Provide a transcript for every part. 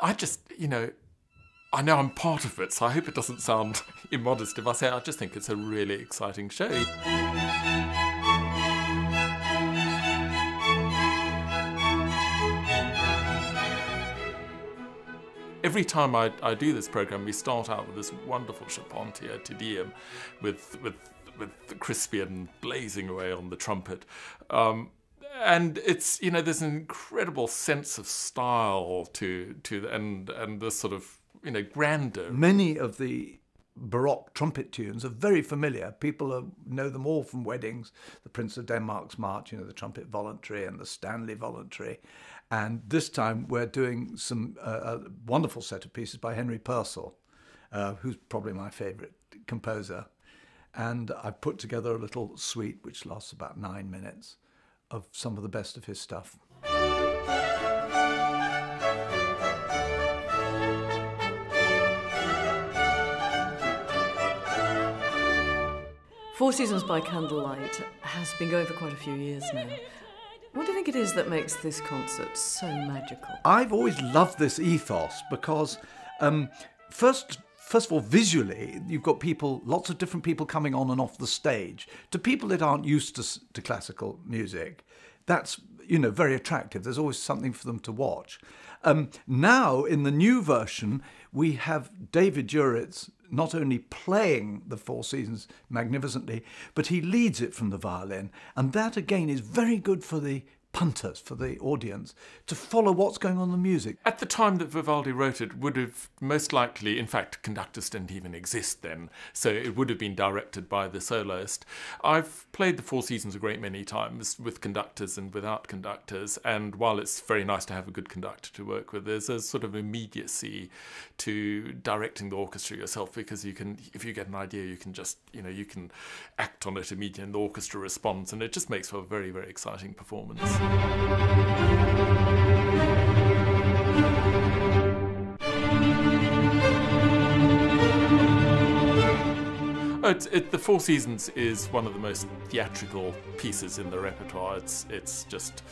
I just, I know I'm part of it, so I hope it doesn't sound immodest if I say I just think it's a really exciting show. Every time I do this program, we start out with this wonderful Charpentier Te Deum with Crispian blazing away on the trumpet. And it's, there's an incredible sense of style to and this sort of, grandeur. Many of the Baroque trumpet tunes are very familiar. People know them all from weddings. The Prince of Denmark's March, the Trumpet Voluntary and the Stanley Voluntary. And this time we're doing some a wonderful set of pieces by Henry Purcell, who's probably my favourite composer. And I've put together a little suite which lasts about 9 minutes of some of the best of his stuff. Four Seasons by Candlelight has been going for quite a few years now. What do you think it is that makes this concert so magical? I've always loved this ethos because, first of all, visually, you've got lots of different people coming on and off the stage. To people that aren't used to classical music, that's, very attractive. There's always something for them to watch. Now, in the new version, we have David Juritz not only playing the Four Seasons magnificently, but he leads it from the violin. And that, again, is very good for the punters, for the audience, to follow what's going on in the music. At the time that Vivaldi wrote it, would have most likely, in fact, conductors didn't even exist then, so it would have been directed by the soloist. I've played the Four Seasons a great many times with conductors and without conductors, and while it's very nice to have a good conductor to work with, there's a sort of immediacy to directing the orchestra yourself, because you can, if you get an idea, you can just, you can act on it immediately and the orchestra responds, and it just makes for a very, very exciting performance. The Four Seasons is one of the most theatrical pieces in the repertoire. It's just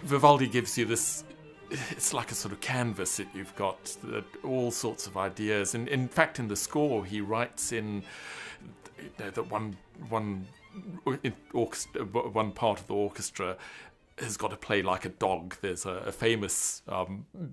Vivaldi gives you this. It's like a sort of canvas that you've got all sorts of ideas, and in fact, in the score, he writes in that one part of the orchestra has got to play like a dog. There's a famous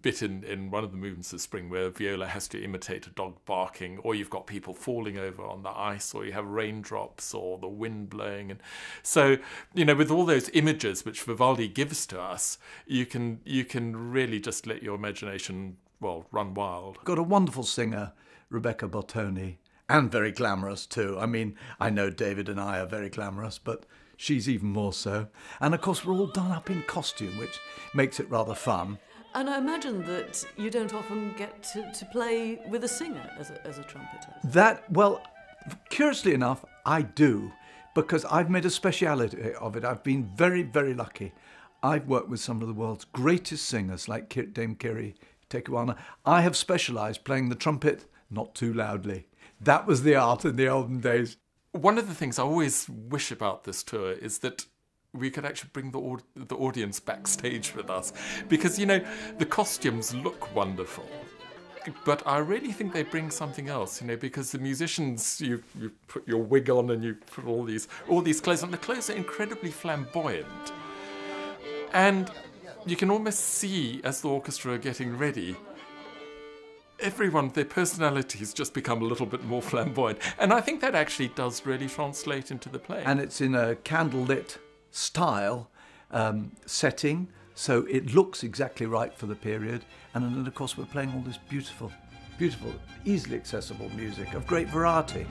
bit in one of the movements of Spring where viola has to imitate a dog barking, or you've got people falling over on the ice, or you have raindrops or the wind blowing. And so, with all those images which Vivaldi gives to us, you can really just let your imagination, run wild. Got a wonderful singer, Rebecca Bottone, and very glamorous too. I mean, I know David and I are very glamorous, but she's even more so. And of course, we're all done up in costume, which makes it rather fun. And I imagine that you don't often get to play with a singer as a trumpeter. Curiously enough, I do, because I've made a speciality of it. I've been very, very lucky. I've worked with some of the world's greatest singers, like Dame Kiri Tekuana. I have specialised playing the trumpet, not too loudly. That was the art in the olden days. One of the things I always wish about this tour is that we could actually bring the audience backstage with us, because, the costumes look wonderful, but I really think they bring something else, because the musicians, you put your wig on and you put all these clothes on. The clothes are incredibly flamboyant, and you can almost see, as the orchestra are getting ready, everyone, their personalities just become a little bit more flamboyant. And I think that actually does really translate into the play. And it's in a candlelit style setting, so it looks exactly right for the period. And then, of course, we're playing all this beautiful, beautiful, easily accessible music of great variety.